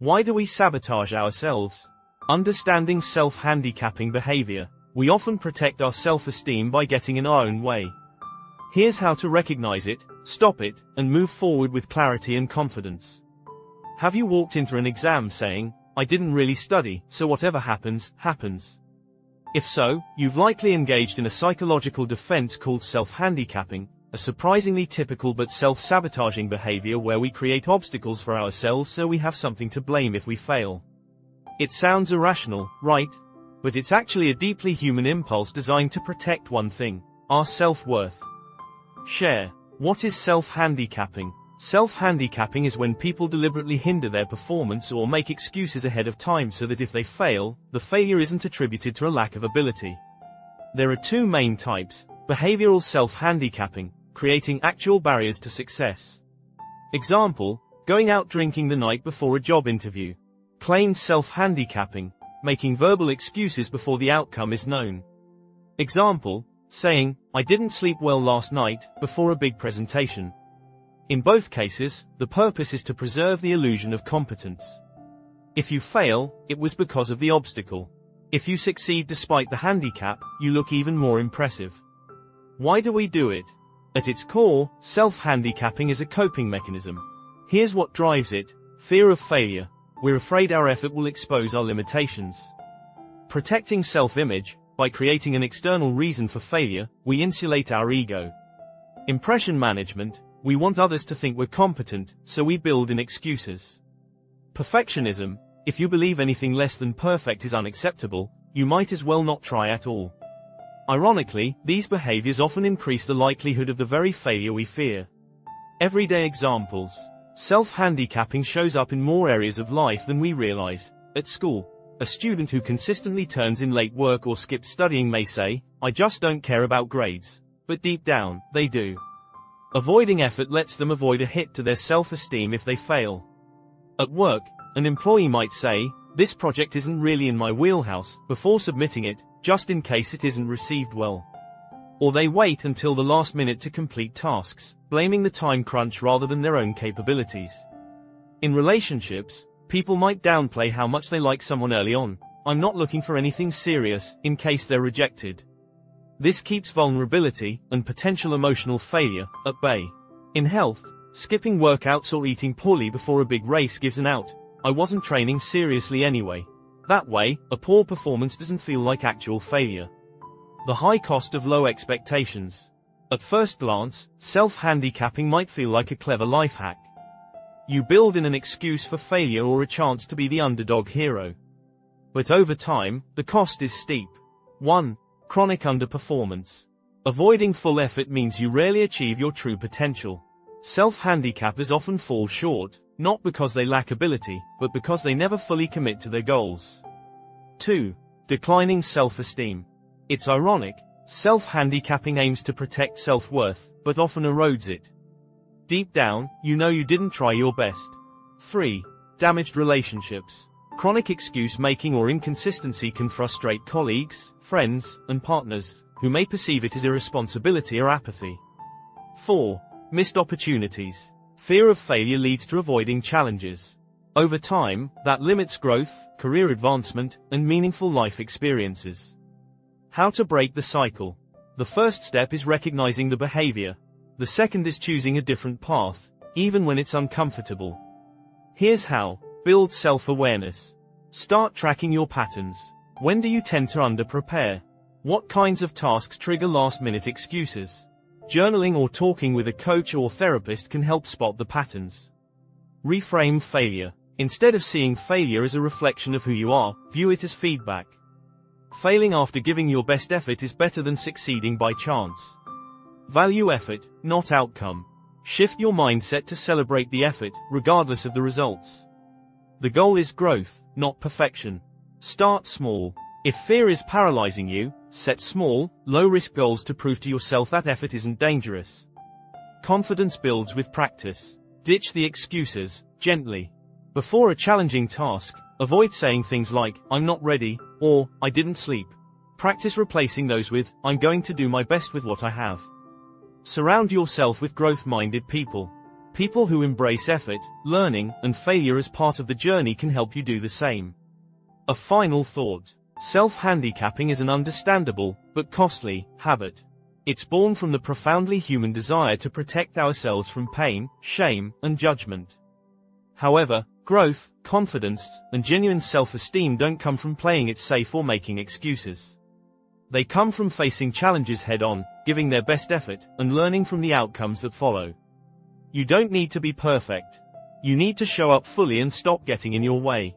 Why do we sabotage ourselves? Understanding self-handicapping behavior. We often protect our self-esteem by getting in our own way. Here's how to recognize it, stop it, and move forward with clarity and confidence. Have you walked into an exam saying, "I didn't really study, so whatever happens, happens"? If so, you've likely engaged in a psychological defense called self-handicapping, a surprisingly typical but self-sabotaging behavior where we create obstacles for ourselves so we have something to blame if we fail. It sounds irrational, right? But it's actually a deeply human impulse designed to protect one thing: our self-worth. Share. What is self-handicapping? Self-handicapping is when people deliberately hinder their performance or make excuses ahead of time so that if they fail, the failure isn't attributed to a lack of ability. There are two main types: behavioral self-handicapping, creating actual barriers to success. Example, going out drinking the night before a job interview. Claimed self-handicapping, making verbal excuses before the outcome is known. Example, saying, "I didn't sleep well last night," before a big presentation. In both cases, the purpose is to preserve the illusion of competence. If you fail, it was because of the obstacle. If you succeed despite the handicap, you look even more impressive. Why do we do it? At its core, self-handicapping is a coping mechanism. Here's what drives it: fear of failure. We're afraid our effort will expose our limitations. Protecting self-image. By creating an external reason for failure, we insulate our ego. Impression management. We want others to think we're competent, so we build in excuses. Perfectionism. If you believe anything less than perfect is unacceptable, you might as well not try at all. Ironically, these behaviors often increase the likelihood of the very failure we fear. Everyday examples. Self-handicapping shows up in more areas of life than we realize. At school, a student who consistently turns in late work or skips studying may say, "I just don't care about grades." But deep down, they do. Avoiding effort lets them avoid a hit to their self-esteem if they fail. At work, an employee might say, "This project isn't really in my wheelhouse," before submitting it, just in case it isn't received well. Or they wait until the last minute to complete tasks, blaming the time crunch rather than their own capabilities. In relationships, people might downplay how much they like someone early on. "I'm not looking for anything serious," in case they're rejected. This keeps vulnerability and potential emotional failure at bay. In health, skipping workouts or eating poorly before a big race gives an out: "I wasn't training seriously anyway." That way, a poor performance doesn't feel like actual failure. The high cost of low expectations. At first glance, self-handicapping might feel like a clever life hack. You build in an excuse for failure or a chance to be the underdog hero. But over time, the cost is steep. 1. Chronic underperformance. Avoiding full effort means you rarely achieve your true potential. Self-handicappers often fall short, not because they lack ability, but because they never fully commit to their goals. 2. Declining self-esteem. It's ironic, self-handicapping aims to protect self-worth, but often erodes it. Deep down, you know you didn't try your best. 3. Damaged relationships. Chronic excuse-making or inconsistency can frustrate colleagues, friends, and partners, who may perceive it as irresponsibility or apathy. 4. Missed opportunities. Fear of failure leads to avoiding challenges. Over time, that limits growth, career advancement, and meaningful life experiences. How to break the cycle. The first step is recognizing the behavior. The second is choosing a different path, even when it's uncomfortable. Here's how. Build self-awareness. Start tracking your patterns. When do you tend to under-prepare? What kinds of tasks trigger last-minute excuses? Journaling or talking with a coach or therapist can help spot the patterns. Reframe failure. Instead of seeing failure as a reflection of who you are, view it as feedback. Failing after giving your best effort is better than succeeding by chance. Value effort, not outcome. Shift your mindset to celebrate the effort, regardless of the results. The goal is growth, not perfection. Start small. If fear is paralyzing you, set small, low-risk goals to prove to yourself that effort isn't dangerous. Confidence builds with practice. Ditch the excuses, gently. Before a challenging task, avoid saying things like, "I'm not ready," or "I didn't sleep." Practice replacing those with, "I'm going to do my best with what I have." Surround yourself with growth-minded people. People who embrace effort, learning, and failure as part of the journey can help you do the same. A final thought. Self-handicapping is an understandable, but costly, habit. It's born from the profoundly human desire to protect ourselves from pain, shame, and judgment. However, growth, confidence, and genuine self-esteem don't come from playing it safe or making excuses. They come from facing challenges head-on, giving their best effort, and learning from the outcomes that follow. You don't need to be perfect. You need to show up fully and stop getting in your way.